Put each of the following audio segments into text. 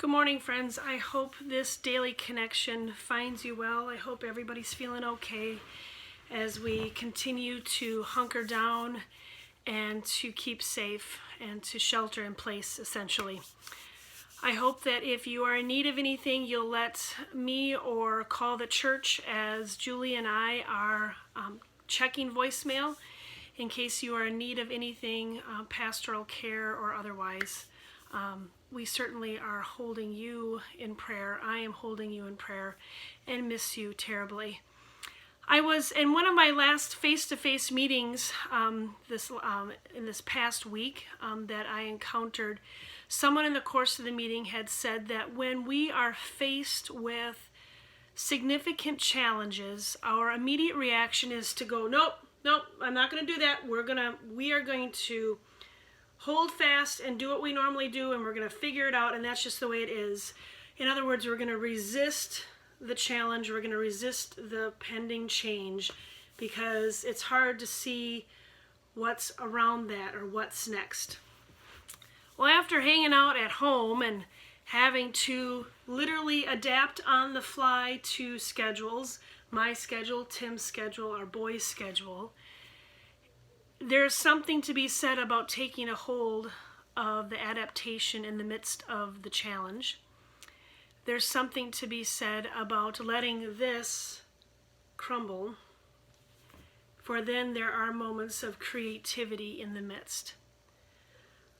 Good morning, friends. I hope this daily connection finds you well. I hope everybody's feeling okay as we continue to hunker down and to keep safe and to shelter in place, essentially. I hope that if you are in need of anything, you'll let me or call the church, as Julie and I are checking voicemail in case you are in need of anything, pastoral care or otherwise. We certainly are holding you in prayer. I am holding you in prayer and miss you terribly. I was in one of my last face-to-face meetings in this past week that I encountered. Someone in the course of the meeting had said that when we are faced with significant challenges, our immediate reaction is to go, nope, I'm not going to do that. We are going to hold fast and do what we normally do, and we're going to figure it out, and that's just the way it is. In other words, we're going to resist the challenge. We're going to resist the pending change because it's hard to see what's around that or what's next. Well, after hanging out at home and having to literally adapt on the fly to schedules, my schedule, Tim's schedule, our boys' schedule, there's something to be said about taking a hold of the adaptation in the midst of the challenge. There's something to be said about letting this crumble, for then there are moments of creativity in the midst.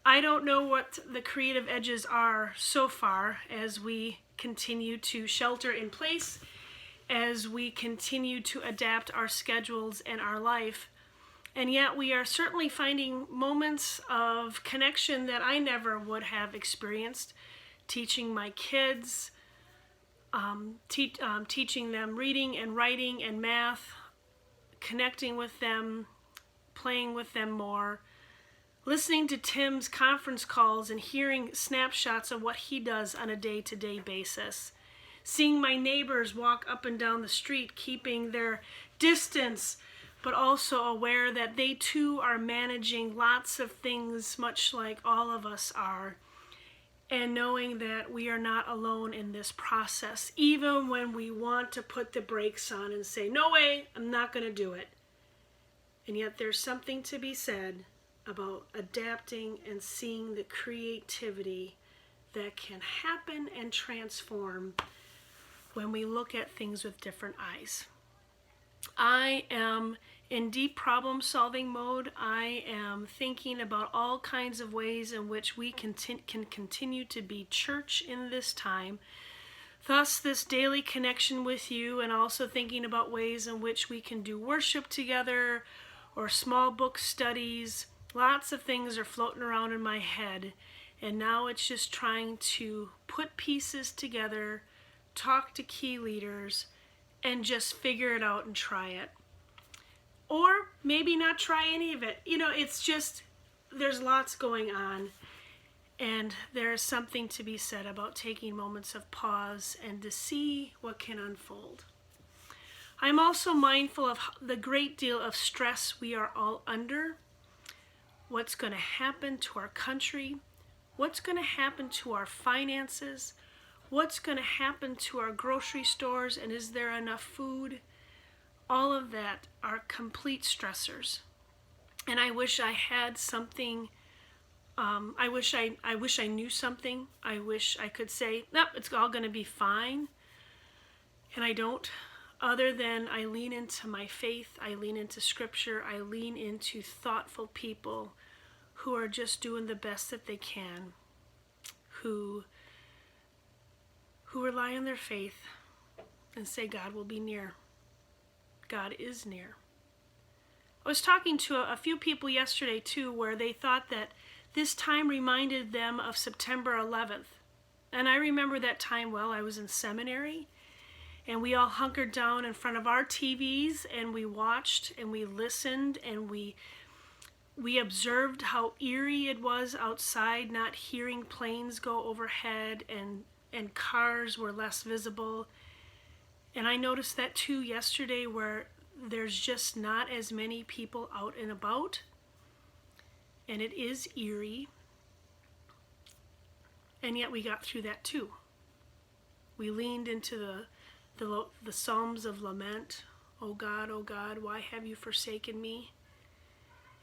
I don't know what the creative edges are so far as we continue to shelter in place, as we continue to adapt our schedules and our life. And yet we are certainly finding moments of connection that I never would have experienced. Teaching my kids, teaching them reading and writing and math, connecting with them, playing with them more, listening to Tim's conference calls and hearing snapshots of what he does on a day-to-day basis. Seeing my neighbors walk up and down the street, keeping their distance, but also aware that they too are managing lots of things much like all of us are, and knowing that we are not alone in this process, even when we want to put the brakes on and say, no way, I'm not going to do it. And yet there's something to be said about adapting and seeing the creativity that can happen and transform when we look at things with different eyes. I am in deep problem-solving mode. I am thinking about all kinds of ways in which we can continue to be church in this time. Thus, this daily connection with you, and also thinking about ways in which we can do worship together or small book studies. Lots of things are floating around in my head, and now it's just trying to put pieces together, talk to key leaders, and just figure it out and try it. Or maybe not try any of it. It's just, there's lots going on, and there's something to be said about taking moments of pause and to see what can unfold. I'm also mindful of the great deal of stress we are all under, what's going to happen to our country, what's going to happen to our finances, what's going to happen to our grocery stores, and is there enough food? All of that are complete stressors. And I wish I had something, I wish I knew something. I wish I could say, nope, it's all going to be fine. And I don't, other than I lean into my faith, I lean into scripture, I lean into thoughtful people who are just doing the best that they can, who rely on their faith and say God will be near. God is near. I was talking to a few people yesterday too, where they thought that this time reminded them of September 11th. And I remember that time well. I was in seminary, and we all hunkered down in front of our TVs, and we watched and we listened, and we observed how eerie it was outside, not hearing planes go overhead, and cars were less visible. And I noticed that too yesterday, where there's just not as many people out and about, and it is eerie. And yet we got through that too. We leaned into the Psalms of lament. Oh God, why have you forsaken me?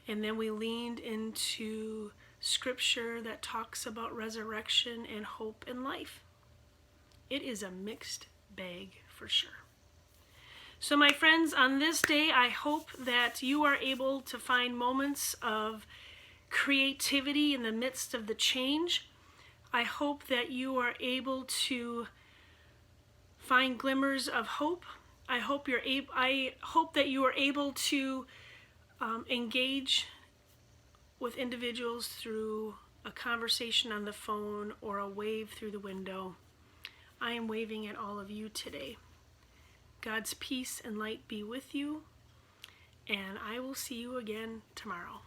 And then we leaned into scripture that talks about resurrection and hope and life. It is a mixed bag for sure. So my friends, on this day, I hope that you are able to find moments of creativity in the midst of the change. I hope that you are able to find glimmers of hope. I hope that you are able to engage with individuals through a conversation on the phone or a wave through the window. I am waving at all of you today. God's peace and light be with you, and I will see you again tomorrow.